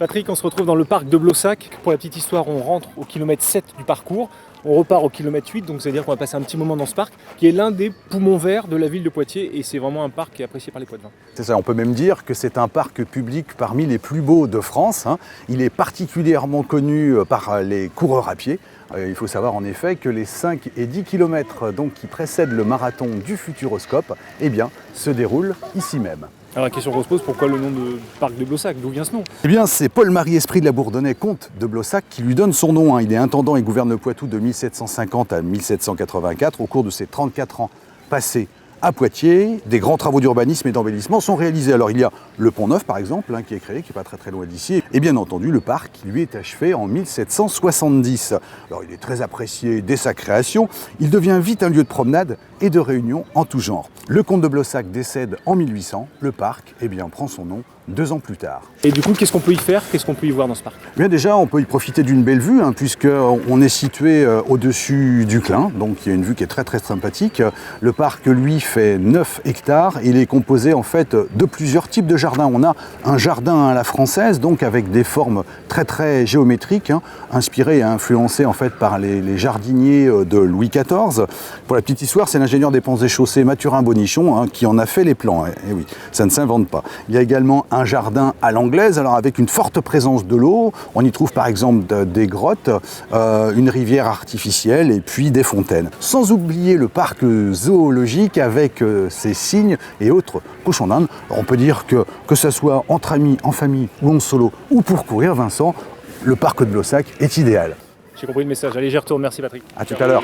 Patrick, on se retrouve dans le parc de Blossac. Pour la petite histoire, on rentre au kilomètre 7 du parcours. On repart au kilomètre 8, donc c'est-à-dire qu'on va passer un petit moment dans ce parc, qui est l'un des poumons verts de la ville de Poitiers, et c'est vraiment un parc qui est apprécié par les Poitevins. C'est ça, on peut même dire que c'est un parc public parmi les plus beaux de France. Il est particulièrement connu par les coureurs à pied. Il faut savoir en effet que les 5 et 10 km qui précèdent le marathon du Futuroscope se déroulent ici même. Alors la question qu'on se pose, pourquoi le nom de parc de Blossac? D'où vient ce nom? Eh bien, c'est Paul-Marie Esprit de la Bourdonnais, comte de Blossac, qui lui donne son nom. Il est intendant et gouverne le Poitou de 1750 à 1784. Au cours de ses 34 ans passés à Poitiers, des grands travaux d'urbanisme et d'embellissement sont réalisés. Alors il y a le Pont Neuf par exemple, qui est créé, qui n'est pas très loin d'ici, et bien entendu le parc qui lui est achevé en 1770. Alors il est très apprécié dès sa création, il devient vite un lieu de promenade et de réunion en tout genre. Le comte de Blossac décède en 1800, le parc prend son nom 2 ans plus tard. Et du coup, qu'est-ce qu'on peut y faire? Qu'est-ce qu'on peut y voir dans ce parc? Bien déjà, on peut y profiter d'une belle vue, puisqu'on est situé au-dessus du Clin, donc il y a une vue qui est très sympathique. Le parc, lui, fait 9 hectares. Il est composé en fait de plusieurs types de jardins. On a un jardin à la française, donc avec des formes très géométriques, inspirées et influencées en fait par les jardiniers de Louis XIV. Pour la petite histoire, c'est l'ingénieur des ponts et chaussées Mathurin Bonichon qui en a fait les plans. Et oui, ça ne s'invente pas. Il y a également un jardin à l'anglaise, alors avec une forte présence de l'eau. On y trouve par exemple des grottes, une rivière artificielle et puis des fontaines. Sans oublier le parc zoologique avec ses cygnes et autres cochons d'Inde. On peut dire que ce soit entre amis, en famille ou en solo ou pour courir, Vincent, le parc de Blossac est idéal. J'ai compris le message. Allez, j'y retourne. Merci Patrick. À tout à l'heure.